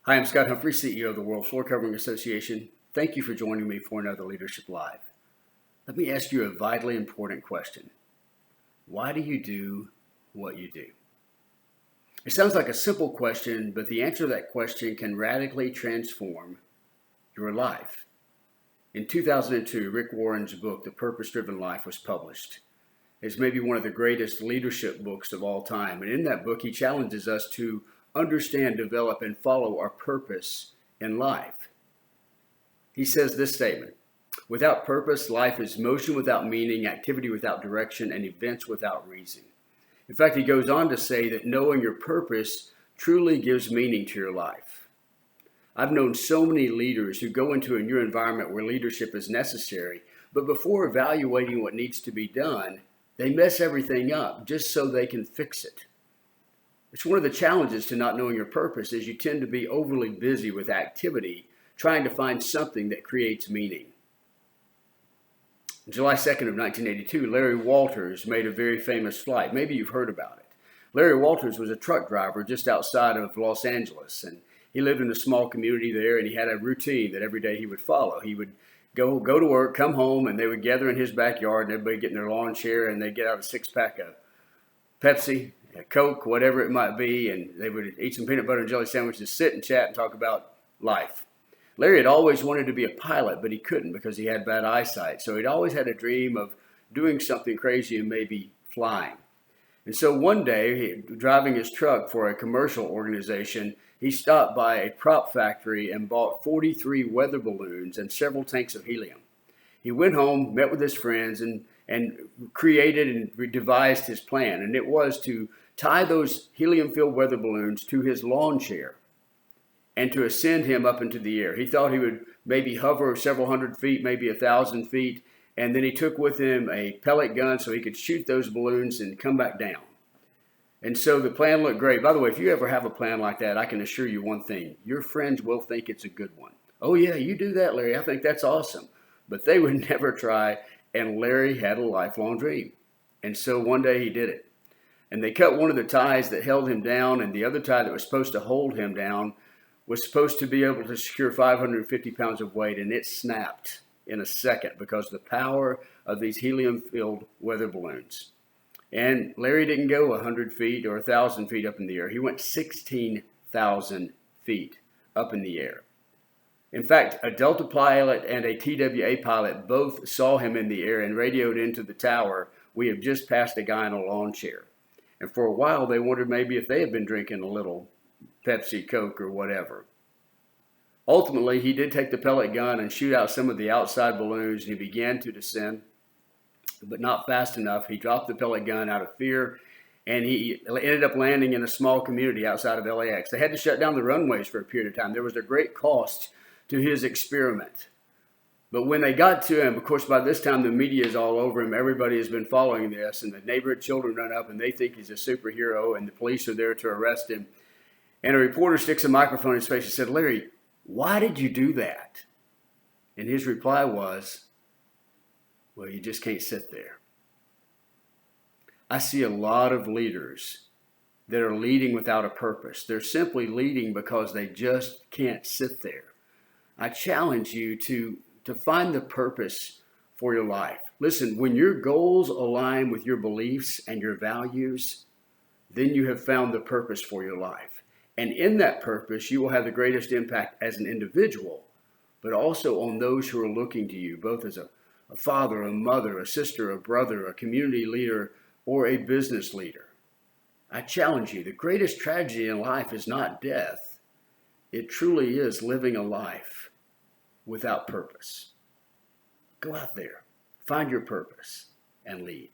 Hi, I'm Scott Humphrey, CEO of the World Floor Covering Association. Thank you for joining me for another Leadership Live. Let me ask you a vitally important question. Why do you do what you do? It sounds like a simple question, but the answer to that question can radically transform your life. In 2002, Rick Warren's book, The Purpose-Driven Life, was published. It's maybe one of the greatest leadership books of all time. And in that book, he challenges us to understand, develop, and follow our purpose in life. He says this statement: without purpose, life is motion without meaning, activity without direction, and events without reason. In fact, he goes on to say that knowing your purpose truly gives meaning to your life. I've known so many leaders who go into a new environment where leadership is necessary, but before evaluating what needs to be done, they mess everything up just so they can fix it. It's one of the challenges to not knowing your purpose is you tend to be overly busy with activity, trying to find something that creates meaning. On July 2nd of 1982, Larry Walters made a very famous flight. Maybe you've heard about it. Larry Walters was a truck driver just outside of Los Angeles, and he lived in a small community there, and he had a routine that every day he would follow. He would go to work, come home, and they would gather in his backyard, and everybody get in their lawn chair, and they'd get out a six-pack of Pepsi, Coke, whatever it might be, and they would eat some peanut butter and jelly sandwiches, sit and chat and talk about life. Larry had always wanted to be a pilot, but he couldn't because he had bad eyesight. So he'd always had a dream of doing something crazy and maybe flying. And so one day, driving his truck for a commercial organization, he stopped by a prop factory and bought 43 weather balloons and several tanks of helium. He went home, met with his friends, and created and devised his plan. And it was to tie those helium-filled weather balloons to his lawn chair and to ascend him up into the air. He thought he would maybe hover several hundred feet, maybe 1,000 feet, and then he took with him a pellet gun so he could shoot those balloons and come back down. And so the plan looked great. By the way, if you ever have a plan like that, I can assure you one thing: your friends will think it's a good one. Oh yeah, you do that, Larry. I think that's awesome. But they would never try, and Larry had a lifelong dream. And so one day he did it. And they cut one of the ties that held him down, and the other tie that was supposed to hold him down was supposed to be able to secure 550 pounds of weight, and it snapped in a second because of the power of these helium-filled weather balloons. And Larry didn't go 100 feet or 1,000 feet up in the air. He went 16,000 feet up in the air. In fact, a Delta pilot and a TWA pilot both saw him in the air and radioed into the tower, "We have just passed a guy in a lawn chair." And for a while, they wondered maybe if they had been drinking a little Pepsi, Coke, or whatever. Ultimately, he did take the pellet gun and shoot out some of the outside balloons, and he began to descend, but not fast enough. He dropped the pellet gun out of fear, and he ended up landing in a small community outside of LAX. They had to shut down the runways for a period of time. There was a great cost to his experiment. But when they got to him, of course, by this time the media is all over him. Everybody has been following this, and the neighborhood children run up, and they think he's a superhero, and the police are there to arrest him. And a reporter sticks a microphone in his face and said, "Larry, why did you do that?" And his reply was, "Well, you just can't sit there." I see a lot of leaders that are leading without a purpose. They're simply leading because they just can't sit there. I challenge you to find the purpose for your life. Listen, when your goals align with your beliefs and your values, then you have found the purpose for your life. And in that purpose, you will have the greatest impact as an individual, but also on those who are looking to you, both as a father, a mother, a sister, a brother, a community leader, or a business leader. I challenge you, the greatest tragedy in life is not death. It truly is living a life without purpose. Go out there, find your purpose, and lead.